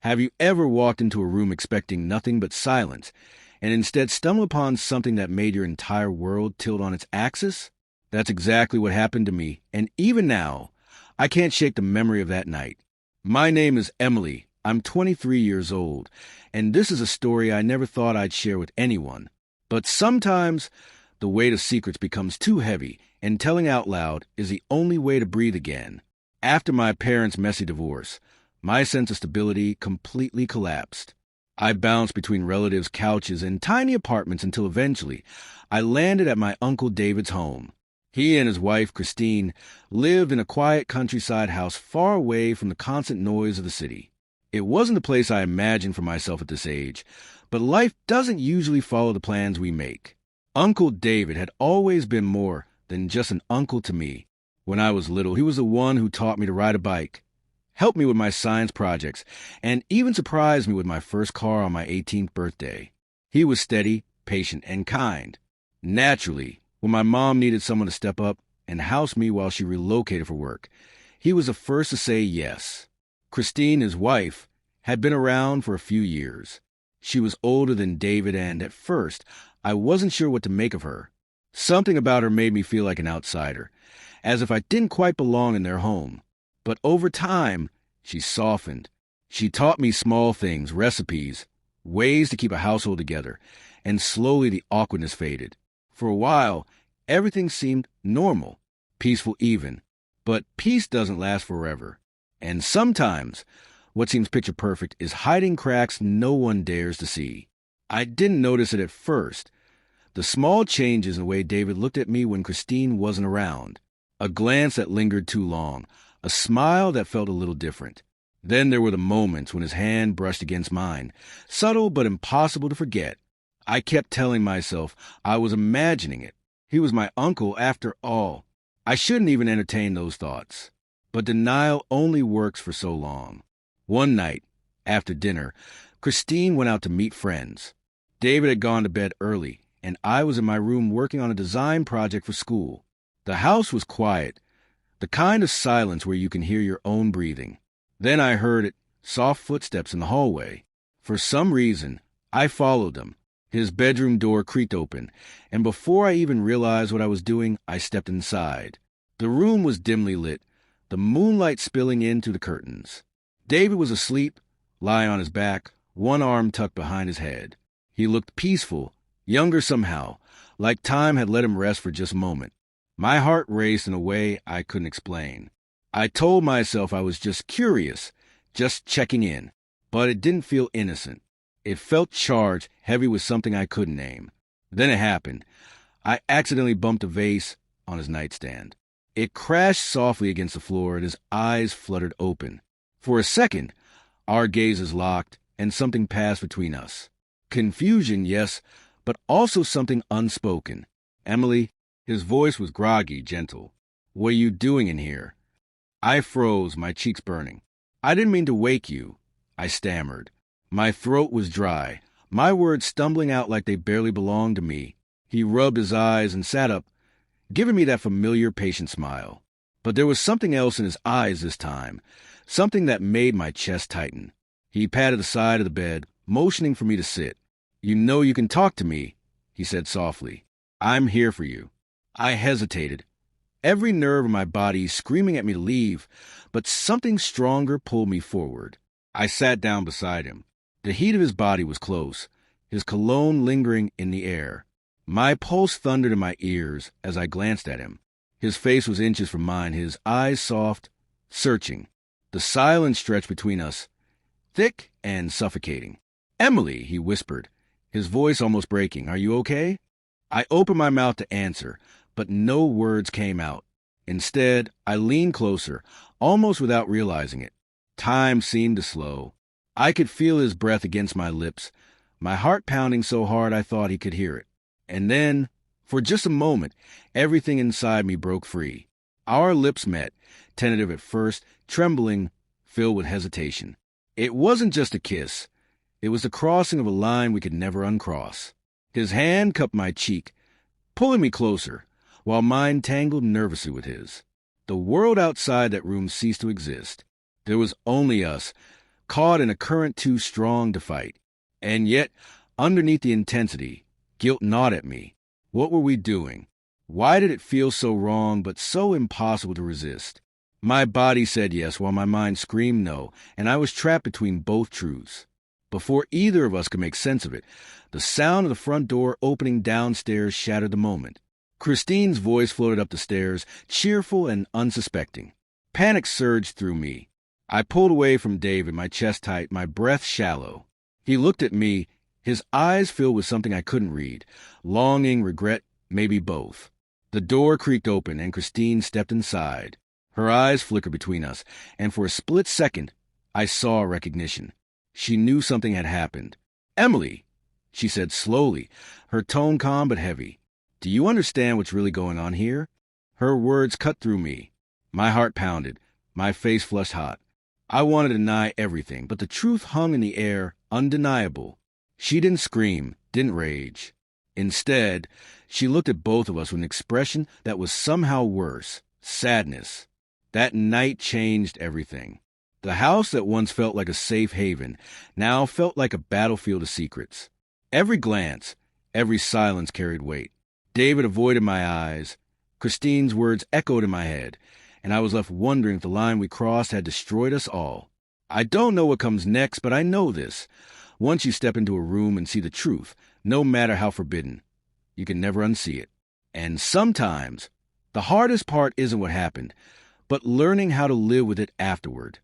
Have you ever walked into a room expecting nothing but silence, and instead stumbled upon something that made your entire world tilt on its axis? That's exactly what happened to me, and even now, I can't shake the memory of that night. My name is Emily. I'm 23 years old, and this is a story I never thought I'd share with anyone. But sometimes, the weight of secrets becomes too heavy, and telling out loud is the only way to breathe again. After my parents' messy divorce, my sense of stability completely collapsed. I bounced between relatives' couches and tiny apartments until eventually I landed at my Uncle David's home. He and his wife, Christine, lived in a quiet countryside house far away from the constant noise of the city. It wasn't the place I imagined for myself at this age, but life doesn't usually follow the plans we make. Uncle David had always been more than just an uncle to me. When I was little, he was the one who taught me to ride a bike, helped me with my science projects, and even surprised me with my first car on my 18th birthday. He was steady, patient, and kind. Naturally, when my mom needed someone to step up and house me while she relocated for work, he was the first to say yes. Christine, his wife, had been around for a few years. She was older than David, and at first, I wasn't sure what to make of her. Something about her made me feel like an outsider, as if I didn't quite belong in their home. But over time, she softened. She taught me small things, recipes, ways to keep a household together, and slowly the awkwardness faded. For a while, everything seemed normal, peaceful even. But peace doesn't last forever. And sometimes, what seems picture perfect is hiding cracks no one dares to see. I didn't notice it at first. The small changes in the way David looked at me when Christine wasn't around. A glance that lingered too long. A smile that felt a little different. Then there were the moments when his hand brushed against mine, subtle but impossible to forget. I kept telling myself I was imagining it. He was my uncle after all. I shouldn't even entertain those thoughts. But denial only works for so long. One night, after dinner, Christine went out to meet friends. David had gone to bed early, and I was in my room working on a design project for school. The house was quiet, the kind of silence where you can hear your own breathing. Then I heard it, soft footsteps in the hallway. For some reason, I followed them. His bedroom door creaked open, and before I even realized what I was doing, I stepped inside. The room was dimly lit, the moonlight spilling in through the curtains. David was asleep, lying on his back, one arm tucked behind his head. He looked peaceful, younger somehow, like time had let him rest for just a moment. My heart raced in a way I couldn't explain. I told myself I was just curious, just checking in, but it didn't feel innocent. It felt charged, heavy with something I couldn't name. Then it happened. I accidentally bumped a vase on his nightstand. It crashed softly against the floor, and his eyes fluttered open. For a second, our gazes locked, and something passed between us. Confusion, yes, but also something unspoken. Emily, his voice was groggy, gentle. What are you doing in here? I froze, my cheeks burning. I didn't mean to wake you, I stammered. My throat was dry, my words stumbling out like they barely belonged to me. He rubbed his eyes and sat up, giving me that familiar patient smile. But there was something else in his eyes this time, something that made my chest tighten. He patted the side of the bed, motioning for me to sit. You know you can talk to me, he said softly. I'm here for you. I hesitated, every nerve in my body screaming at me to leave, but something stronger pulled me forward. I sat down beside him. The heat of his body was close, his cologne lingering in the air. My pulse thundered in my ears as I glanced at him. His face was inches from mine, his eyes soft, searching. The silence stretched between us, thick and suffocating. Emily, he whispered, his voice almost breaking. Are you okay? I opened my mouth to answer, but no words came out. Instead, I leaned closer, almost without realizing it. Time seemed to slow. I could feel his breath against my lips, my heart pounding so hard I thought he could hear it. And then, for just a moment, everything inside me broke free. Our lips met, tentative at first, trembling, filled with hesitation. It wasn't just a kiss. It was the crossing of a line we could never uncross. His hand cupped my cheek, pulling me closer, while mine tangled nervously with his. The world outside that room ceased to exist. There was only us, caught in a current too strong to fight. And yet, underneath the intensity, guilt gnawed at me. What were we doing? Why did it feel so wrong but so impossible to resist? My body said yes while my mind screamed no, and I was trapped between both truths. Before either of us could make sense of it, the sound of the front door opening downstairs shattered the moment. Christine's voice floated up the stairs, cheerful and unsuspecting. Panic surged through me. I pulled away from David, my chest tight, my breath shallow. He looked at me, his eyes filled with something I couldn't read. Longing, regret, maybe both. The door creaked open, and Christine stepped inside. Her eyes flickered between us, and for a split second, I saw recognition. She knew something had happened. "Emily," she said slowly, her tone calm but heavy. "Do you understand what's really going on here?" Her words cut through me. My heart pounded. My face flushed hot. I wanted to deny everything, but the truth hung in the air, undeniable. She didn't scream, didn't rage. Instead, she looked at both of us with an expression that was somehow worse, sadness. That night changed everything. The house that once felt like a safe haven now felt like a battlefield of secrets. Every glance, every silence carried weight. David avoided my eyes. Christine's words echoed in my head, and I was left wondering if the line we crossed had destroyed us all. I don't know what comes next, but I know this. Once you step into a room and see the truth, no matter how forbidden, you can never unsee it. And sometimes, the hardest part isn't what happened, but learning how to live with it afterward.